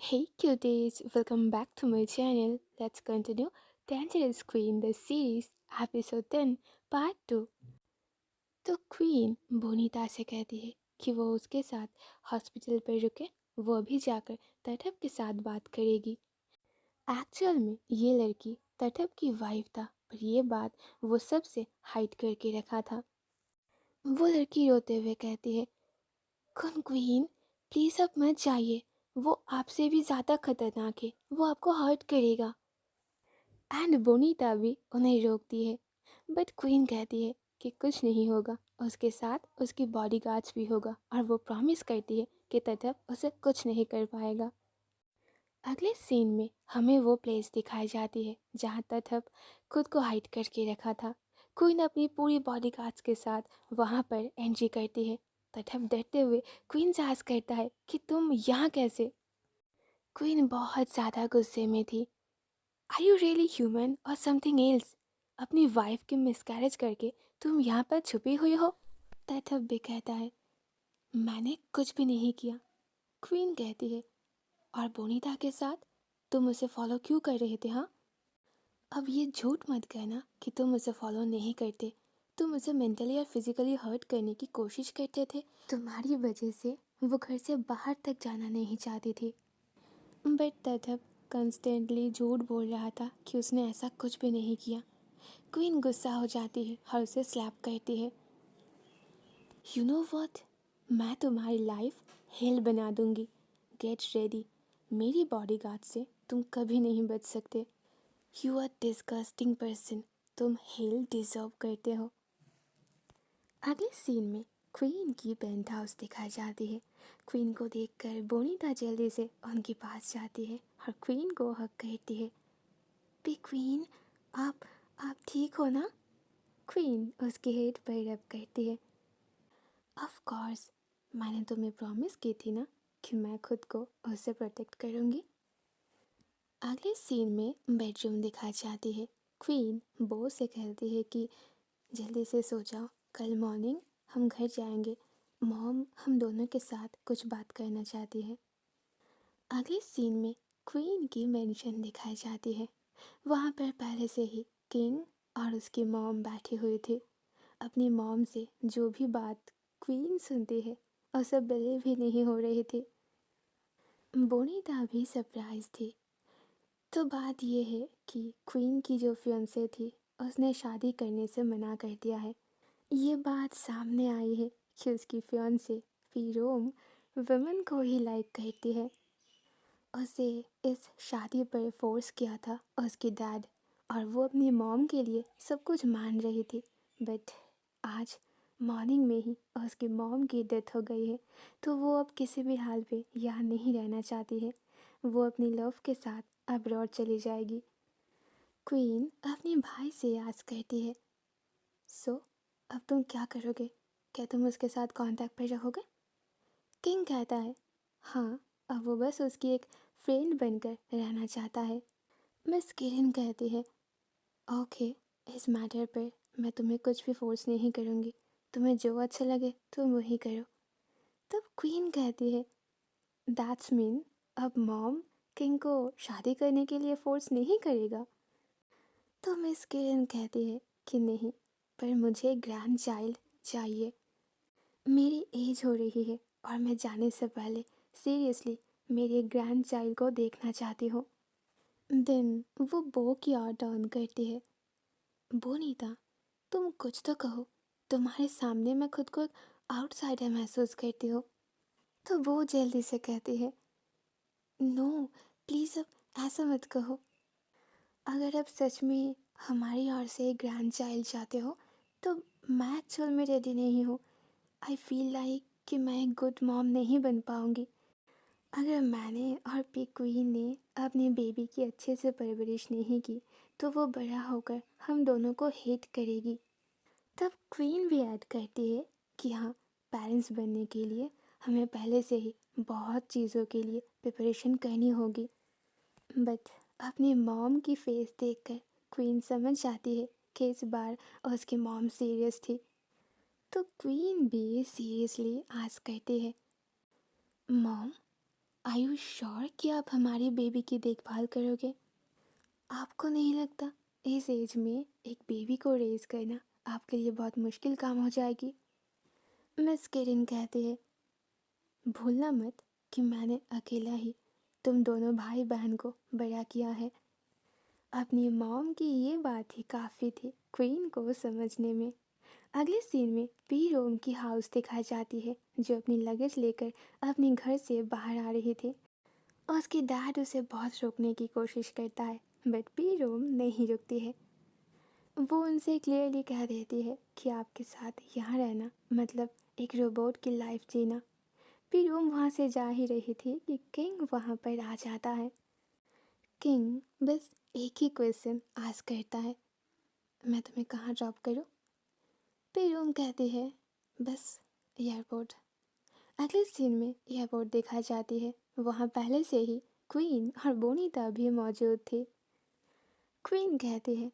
Hey cuties, welcome back to my channel. Let's continue Dangerous Queen the series episode 10 part 2। तो queen बोनीता से कहती है कि वो उसके साथ हॉस्पिटल पर रुके, वो अभी जाकर तटप के साथ बात करेगी। एक्चुअल में ये लड़की तटप की वाइफ था, पर ये बात वो सबसे हाइड करके रखा था। वो लड़की रोते हुए कहती है, क्वीन प्लीज़ अब मत जाइए, वो आपसे भी ज़्यादा खतरनाक है, वो आपको हर्ट करेगा। एंड बोनीता भी उन्हें रोकती है, बट क्वीन कहती है कि कुछ नहीं होगा, उसके साथ उसकी बॉडीगार्ड्स भी होगा और वो प्रॉमिस करती है कि तटप उसे कुछ नहीं कर पाएगा। अगले सीन में हमें वो प्लेस दिखाई जाती है जहाँ तटप खुद को हाइड करके रखा था। क्वीन अपनी पूरी बॉडीगार्ड्स के साथ वहाँ पर एंट्री करती है। तटप डरते हुए क्वीन से आस्क करता है कि तुम यहाँ कैसे। क्वीन बहुत ज़्यादा गुस्से में थी। आर यू रियली ह्यूमन और समथिंग एल्स? अपनी वाइफ की मिसकैरेज करके तुम यहाँ पर छुपी हुई हो? तटप भी कहता है, मैंने कुछ भी नहीं किया। क्वीन कहती है, और बोनीता के साथ तुम उसे फॉलो क्यों कर रहे थे? हाँ, अब ये झूठ मत कहना कि तुम उसे फॉलो नहीं करते। तुम उसे मेंटली और फिजिकली हर्ट करने की कोशिश करते थे। तुम्हारी वजह से वो घर से बाहर तक जाना नहीं चाहती थी। बट तटप कंस्टेंटली झूठ बोल रहा था कि उसने ऐसा कुछ भी नहीं किया। क्वीन गुस्सा हो जाती है और उसे स्लैप करती है। यू नो व्हाट, मैं तुम्हारी लाइफ हेल बना दूंगी। गेट रेडी, मेरी बॉडीगार्ड से तुम कभी नहीं बच सकते। यू आर डिस्गस्टिंग पर्सन, तुम हेल डिजर्व करते हो। अगले सीन में क्वीन की पेंट हाउस दिखाई जाती है। क्वीन को देखकर बोनीता जल्दी से उनके पास जाती है और क्वीन को हक करती है। बी क्वीन, आप आप ठीक हो ना? क्वीन उसके हेड पर रब करती है। ऑफ कोर्स, मैंने तुम्हें प्रॉमिस की थी ना कि मैं खुद को उससे प्रोटेक्ट करूँगी। अगले सीन में बेडरूम दिखाई जाती है। क्वीन बो से कहती है कि जल्दी से सो जाओ, कल मॉर्निंग हम घर जाएंगे। मॉम हम दोनों के साथ कुछ बात करना चाहती है। अगले सीन में क्वीन की मेंशन दिखाई जाती है। वहाँ पर पहले से ही किंग और उसकी मॉम बैठी हुई थी। अपनी मॉम से जो भी बात क्वीन सुनती है उसे बिलीव ही नहीं हो रही थी। बोनीता भी सरप्राइज थी। तो बात यह है कि क्वीन की जो फियांसे थी उसने शादी करने से मना कर दिया है। ये बात सामने आई है कि उसकी फियांसे फिरोम वुमेन को ही लाइक करती है। उसे इस शादी पर फोर्स किया था उसकी डैड, और वो अपनी मॉम के लिए सब कुछ मान रही थी। बट आज मॉर्निंग में ही उसकी मॉम की डेथ हो गई है, तो वो अब किसी भी हाल पे यहाँ नहीं रहना चाहती है। वो अपनी लव के साथ अब्रॉड चली जाएगी। क्वीन अपने भाई से आस करती है, सो अब तुम क्या करोगे? क्या तुम उसके साथ कांटेक्ट पर रहोगे? किंग कहता है, हाँ, अब वो बस उसकी एक फ्रेंड बनकर रहना चाहता है। मिस किरण कहती है, ओके, इस मैटर पर मैं तुम्हें कुछ भी फोर्स नहीं करूँगी, तुम्हें जो अच्छा लगे तुम वही करो। तब क्वीन कहती है, दैट्स मीन अब मॉम किंग को शादी करने के लिए फोर्स नहीं करेगा? तो मिस किरण कहती है कि नहीं, पर मुझे ग्रैंड चाइल्ड चाहिए। मेरी एज हो रही है और मैं जाने से पहले सीरियसली मेरे ग्रैंड चाइल्ड को देखना चाहती हूँ। देन वो बो की ओर टर्न करती है। बोनीता, तुम कुछ तो कहो, तुम्हारे सामने मैं खुद को आउटसाइडर महसूस करती हूँ। तो वो जल्दी से कहती है, नो प्लीज़ अब ऐसा मत कहो। अगर अब सच में हमारी ओर से ग्रैंड चाइल्ड चाहते हो तो मैं एक्चुअल में रेडी नहीं हूँ। आई फील लाइक कि मैं एक गुड मॉम नहीं बन पाऊँगी। अगर मैंने और पिग क्वीन ने अपने बेबी की अच्छे से परवरिश नहीं की तो वो बड़ा होकर हम दोनों को हेट करेगी। तब क्वीन भी ऐड करती है कि हाँ, पेरेंट्स बनने के लिए हमें पहले से ही बहुत चीज़ों के लिए प्रिपरेशन करनी होगी। बट अपनी मॉम की फेस देखकर क्वीन समझ जाती है कि इस बार उसकी मॉम सीरियस थी। तो क्वीन भी सीरियसली आस्क करती है, मॉम आर यू श्योर कि आप हमारी बेबी की देखभाल करोगे? आपको नहीं लगता इस एज में एक बेबी को रेज करना आपके लिए बहुत मुश्किल काम हो जाएगी? मिस किरण कहती है, भूलना मत कि मैंने अकेला ही तुम दोनों भाई बहन को बड़ा किया है। अपनी मॉम की ये बात ही काफ़ी थी क्वीन को समझने में। अगले सीन में पी रोम की हाउस दिखाई जाती है, जो अपनी लगेज लेकर अपने घर से बाहर आ रही थी। उसकी डैड उसे बहुत रोकने की कोशिश करता है, बट पी रोम नहीं रुकती है। वो उनसे क्लियरली कह देती है कि आपके साथ यहाँ रहना मतलब एक रोबोट की लाइफ जीना। पी रोम वहाँ से जा ही रही थी कि किंग वहाँ पर आ जाता है। किंग बस एक ही क्वेश्चन आस्क करता है, मैं तुम्हें कहाँ ड्रॉप करूँ? पी रोम कहती है, बस एयरपोर्ट। अगले सीन में एयरपोर्ट दिखाई जाती है। वहाँ पहले से ही क्वीन और बोनीता भी मौजूद थी। क्वीन कहती है,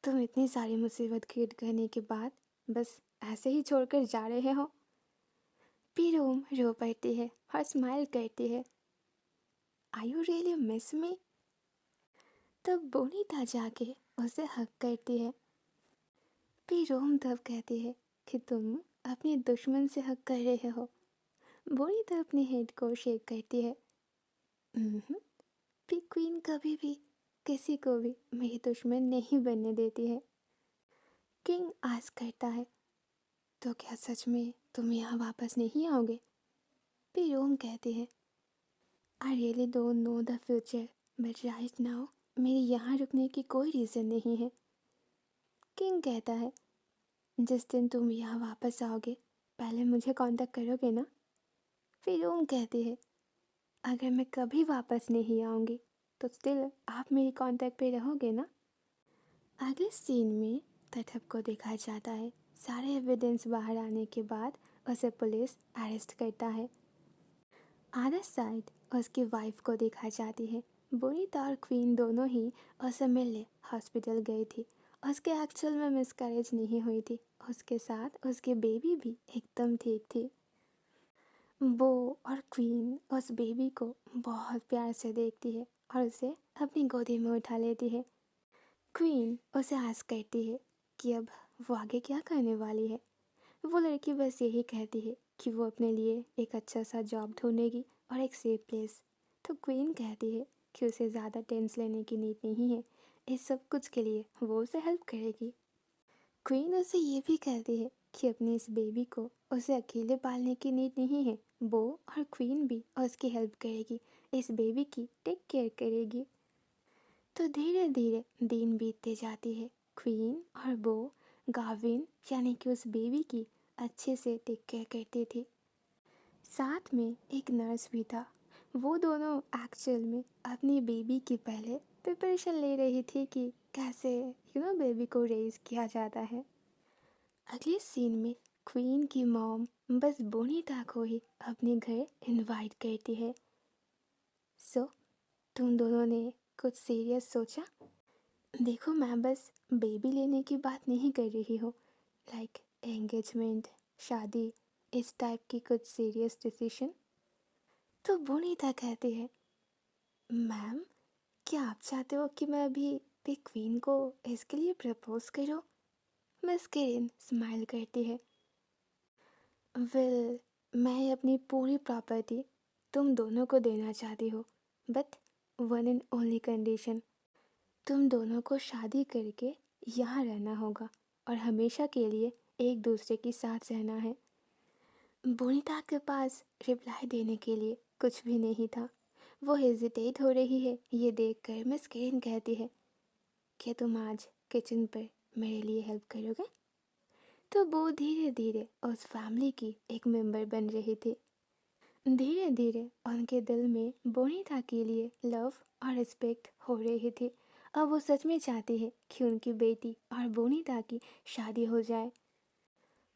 तुम इतनी सारी मुसीबत क्रिएट करने के बाद बस ऐसे ही छोड़कर जा रहे हो? पीरोम रो पड़ती है और स्माइल करती है, are you really miss me? तब बोनीता जाके उसे हक करती है। पीरोम तब कहती है कि तुम अपने दुश्मन से हक कर रहे हो। बोनीता अपनी हेड को शेक करती है। पी क्वीन कभी भी किसी को भी मेरी दुश्मन नहीं बनने देती है। किंग आस्क करता है, तो क्या सच में तुम यहाँ वापस नहीं आओगे? पी रोम कहती है, I really don't know the future but right now मेरे यहाँ रुकने की कोई रीज़न नहीं है। किंग कहता है, जिस दिन तुम यहाँ वापस आओगे पहले मुझे कांटेक्ट करोगे ना? फिर रोम कहती है, अगर मैं कभी वापस नहीं आऊँगी तो स्टिल आप मेरी कांटेक्ट पे रहोगे ना? अगले सीन में तटप को दिखाया जाता है। सारे एविडेंस बाहर आने के बाद उसे पुलिस अरेस्ट करता है। अदर साइड उसकी वाइफ को दिखाई जाती है। बोनीता और क्वीन दोनों ही उसे मिलने हॉस्पिटल गई थी। उसके एक्चुअल में मिसकैरेज नहीं हुई थी। उसके साथ उसकी बेबी भी एकदम ठीक थी। वो और क्वीन उस बेबी को बहुत प्यार से देखती है और उसे अपनी गोदी में उठा लेती है। क्वीन उसे आस्क करती है कि अब वो आगे क्या करने वाली है। वो लड़की बस यही कहती है कि वो अपने लिए एक अच्छा सा जॉब ढूंढेगी और एक सेफ प्लेस। तो क्वीन कहती है कि उसे ज़्यादा टेंस लेने की नीड नहीं है, इस सब कुछ के लिए वो उसे हेल्प करेगी। क्वीन उसे ये भी कहती है कि अपनी इस बेबी को उसे अकेले पालने की नीड नहीं है, वो और क्वीन भी उसकी हेल्प करेगी, इस बेबी की टेक केयर करेगी। तो धीरे धीरे दिन बीतते जाती है। क्वीन और वो गाविन यानी कि उस बेबी की अच्छे से टेक केयर करती थी। साथ में एक नर्स भी था। वो दोनों एक्चुअल में अपनी बेबी की पहले प्रिपरेशन ले रही थी कि कैसे बेबी को रेज किया जाता है। अगले सीन में क्वीन की मॉम बस बोनीता को ही अपने घर इनवाइट करती है। सो तुम दोनों ने कुछ सीरियस सोचा? देखो मैं बस बेबी लेने की बात नहीं कर रही हूँ, लाइक एंगेजमेंट, शादी, इस टाइप की कुछ सीरियस डिसीजन। तो बोनीता कहती है, मैम क्या आप चाहते हो कि मैं अभी भी क्वीन को इसके लिए प्रपोज करूँ? मिस किरण स्माइल करती है, वेल मैं अपनी पूरी प्रॉपर्टी तुम दोनों को देना चाहती हूँ, but one and only condition, तुम दोनों को शादी करके यहाँ रहना होगा और हमेशा के लिए एक दूसरे के साथ रहना है। बोनीता के पास रिप्लाई देने के लिए कुछ भी नहीं था। वो हेजिटेट हो रही है ये देखकर मिस केन कहती है, क्या तुम आज किचन पर मेरे लिए हेल्प करोगे? तो वो धीरे धीरे उस फैमिली की एक मेंबर बन रही थी। धीरे धीरे उनके दिल में बोनीता के लिए लव और रिस्पेक्ट हो रही थी। अब वो सच में चाहती है कि उनकी बेटी और बोनीता की शादी हो जाए।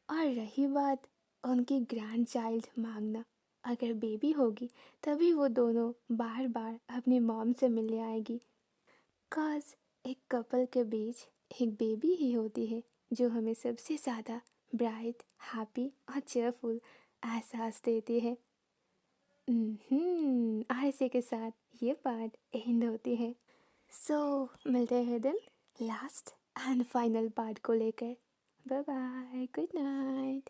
और रही बात उनकी ग्रैंड चाइल्ड मांगना, अगर बेबी होगी तभी वो दोनों बार बार अपनी मॉम से मिलने आएगी। काज एक कपल के बीच एक बेबी ही होती है जो हमें सबसे ज़्यादा ब्राइट, हैप्पी और चेयरफुल एहसास देती है। और इसी के साथ ये पार्ट एंड होती है। सो मिलते हैं दिन लास्ट एंड फाइनल पार्ट को लेकर। Bye bye, good night.